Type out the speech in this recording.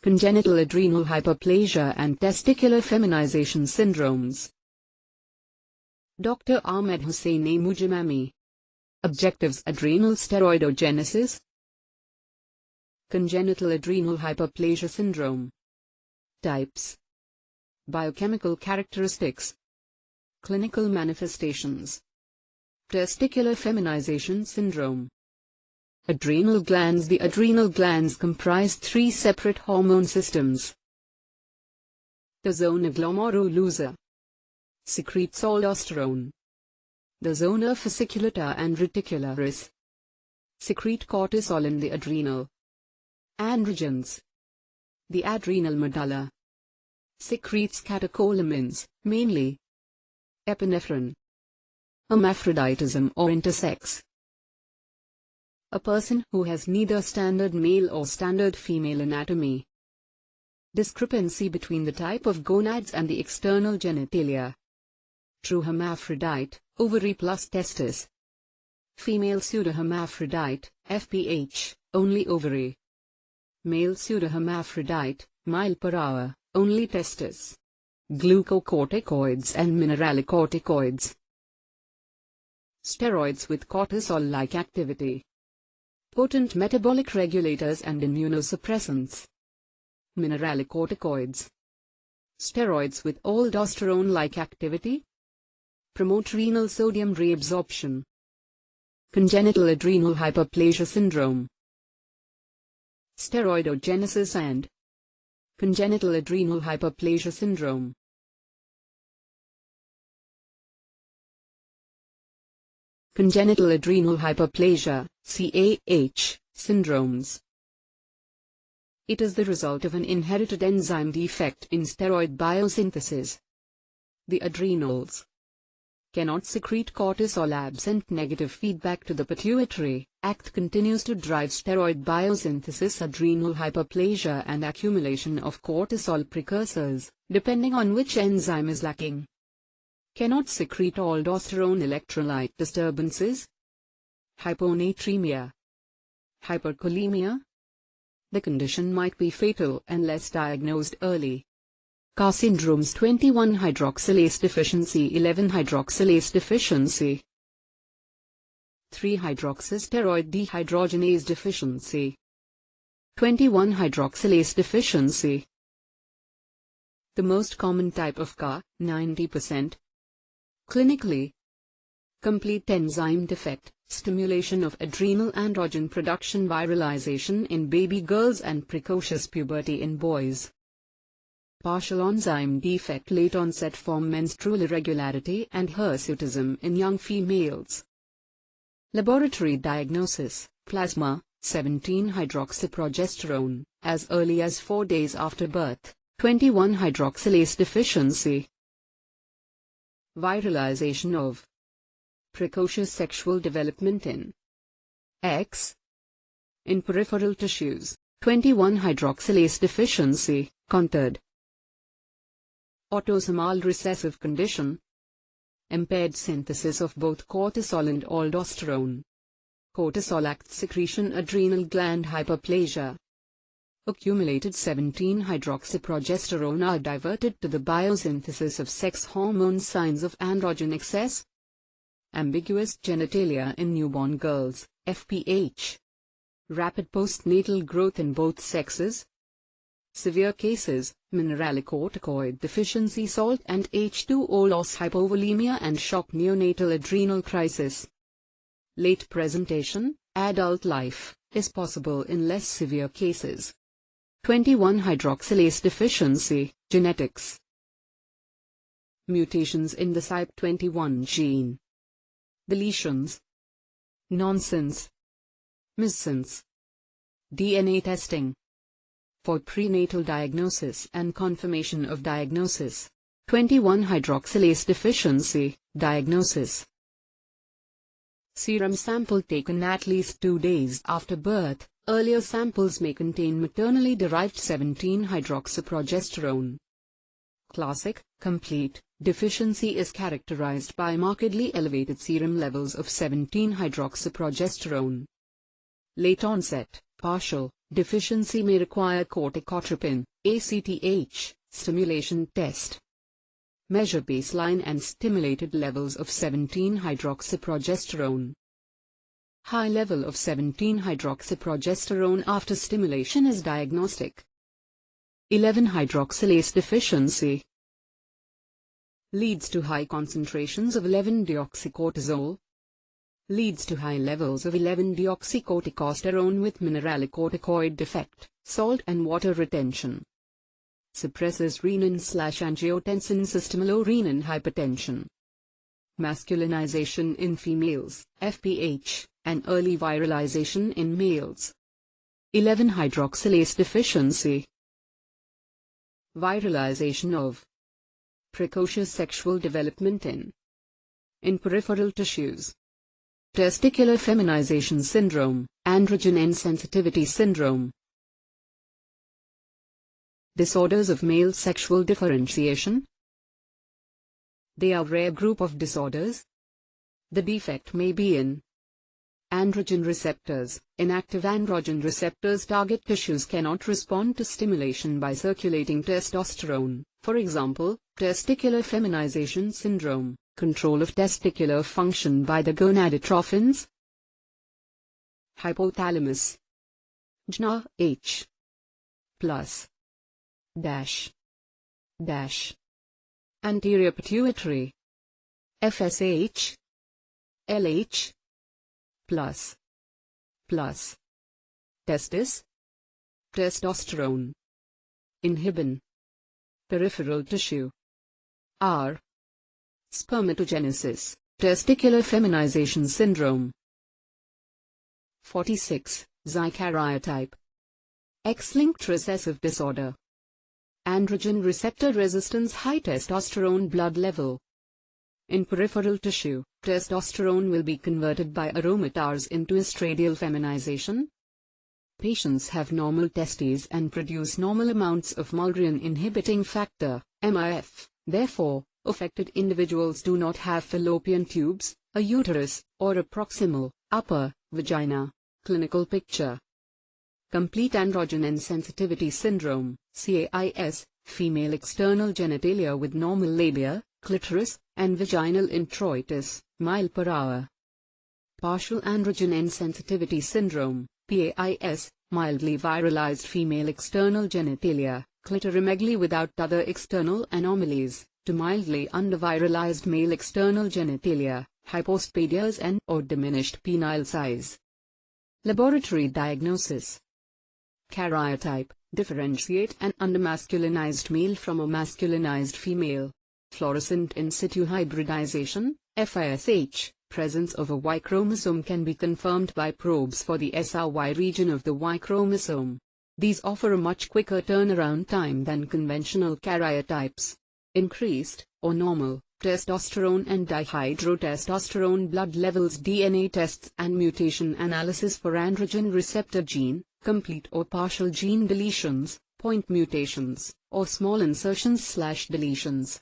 Congenital adrenal hyperplasia and testicular feminization syndromes. Dr. Ahmed Hussein Mujamami. Objectives: adrenal steroidogenesis, congenital adrenal hyperplasia syndrome. Types: biochemical characteristics, clinical manifestations. Testicular feminization syndrome. Adrenal glands. The adrenal glands comprise three separate hormone systems. The zona glomerulosa secretes aldosterone. The zona fasciculata and reticularis secrete cortisol in the adrenal androgens. The adrenal medulla secretes catecholamines, mainly epinephrine. Hermaphroditism or intersex. A person who has neither standard male or standard female anatomy. Discrepancy between the type of gonads and the external genitalia. True hermaphrodite, ovary plus testis. Female pseudohermaphrodite, FPH, only ovary. Male pseudohermaphrodite, mile per hour, only testis. Glucocorticoids and mineralocorticoids. Steroids with cortisol-like activity. Potent metabolic regulators and immunosuppressants. Mineralocorticoids. Steroids with aldosterone-like activity. Promote renal sodium reabsorption. Congenital adrenal hyperplasia syndrome. Steroidogenesis and congenital adrenal hyperplasia syndrome. Congenital adrenal hyperplasia, CAH, syndromes. It is the result of an inherited enzyme defect in steroid biosynthesis. The adrenals cannot secrete cortisol. Absent negative feedback to the pituitary, ACT continues to drive steroid biosynthesis, adrenal hyperplasia and accumulation of cortisol precursors, depending on which enzyme is lacking. Cannot secrete aldosterone. Electrolyte disturbances. Hyponatremia. Hyperkalemia. The condition might be fatal unless diagnosed early. CAR syndromes: 21-hydroxylase deficiency, 11-hydroxylase deficiency, 3-hydroxysteroid dehydrogenase deficiency, 21-hydroxylase deficiency. The most common type of CAR, 90%. Clinically, complete enzyme defect, stimulation of adrenal androgen production, viralization in baby girls and precocious puberty in boys. Partial enzyme defect, late onset form, menstrual irregularity and hirsutism in young females. Laboratory diagnosis: plasma, 17-hydroxyprogesterone, as early as 4 days after birth, 21-hydroxylase deficiency. Viralization of precocious sexual development in X. In peripheral tissues, 21-hydroxylase deficiency, conferred. Autosomal recessive condition. Impaired synthesis of both cortisol and aldosterone. Cortisol ACT secretion, adrenal gland hyperplasia. Accumulated 17-hydroxyprogesterone are diverted to the biosynthesis of sex hormones. Signs of androgen excess. Ambiguous genitalia in newborn girls, FPH. Rapid postnatal growth in both sexes. Severe cases: mineralocorticoid deficiency, salt and H2O loss, hypovolemia and shock, neonatal adrenal crisis. Late presentation, adult life, is possible in less severe cases. 21-hydroxylase deficiency, genetics. Mutations in the CYP21 gene. Deletions. Nonsense. Missense. DNA testing. For prenatal diagnosis and confirmation of diagnosis. 21-hydroxylase deficiency, diagnosis. Serum sample taken at least 2 days after birth. Earlier samples may contain maternally derived 17-hydroxyprogesterone. Classic, complete, deficiency is characterized by markedly elevated serum levels of 17-hydroxyprogesterone. Late onset, Partial deficiency may require corticotropin, ACTH, stimulation test. Measure baseline and stimulated levels of 17-hydroxyprogesterone. High level of 17-hydroxyprogesterone after stimulation is diagnostic. 11-hydroxylase deficiency leads to high concentrations of 11-deoxycortisol, leads to high levels of 11-deoxycorticosterone with mineralocorticoid defect, salt and water retention. Suppresses renin/angiotensin system, low renin hypertension. Masculinization in females, FPH, and early virilization in males. 11-hydroxylase deficiency. Viralization of. Precocious sexual development in peripheral tissues. Testicular feminization syndrome, androgen insensitivity syndrome. Disorders of male sexual differentiation. They are a rare group of disorders. The defect may be in androgen receptors. Inactive androgen receptors target tissues cannot respond to stimulation by circulating testosterone. For example, testicular feminization syndrome, control of testicular function by the gonadotrophins. Hypothalamus. GNA H plus dash dash. Anterior pituitary. FSH LH plus plus. Testis. Testosterone. Inhibin. Peripheral tissue. R. Spermatogenesis, testicular feminization syndrome. 46. Xykaryotype. X-linked recessive disorder. Androgen receptor resistance, high testosterone blood level. In peripheral tissue, testosterone will be converted by aromatase into estradiol feminization. Patients have normal testes and produce normal amounts of Mullerian inhibiting factor, MIF. Therefore, affected individuals do not have fallopian tubes, a uterus, or a proximal, upper, vagina. Clinical picture. Complete androgen insensitivity syndrome, CAIS, female external genitalia with normal labia, clitoris, and vaginal introitus, mile per hour. Partial androgen insensitivity syndrome, PAIS, mildly viralized female external genitalia, clitoromegaly without other external anomalies, to mildly underviralized male external genitalia, hypospadias and/or diminished penile size. Laboratory diagnosis. Karyotype, differentiate an undermasculinized male from a masculinized female. Fluorescent in situ hybridization, FISH, presence of a Y chromosome can be confirmed by probes for the SRY region of the Y chromosome. These offer a much quicker turnaround time than conventional karyotypes. Increased, or normal, testosterone and dihydrotestosterone blood levels, DNA tests and mutation analysis for androgen receptor gene, complete or partial gene deletions, point mutations, or small insertions/deletions.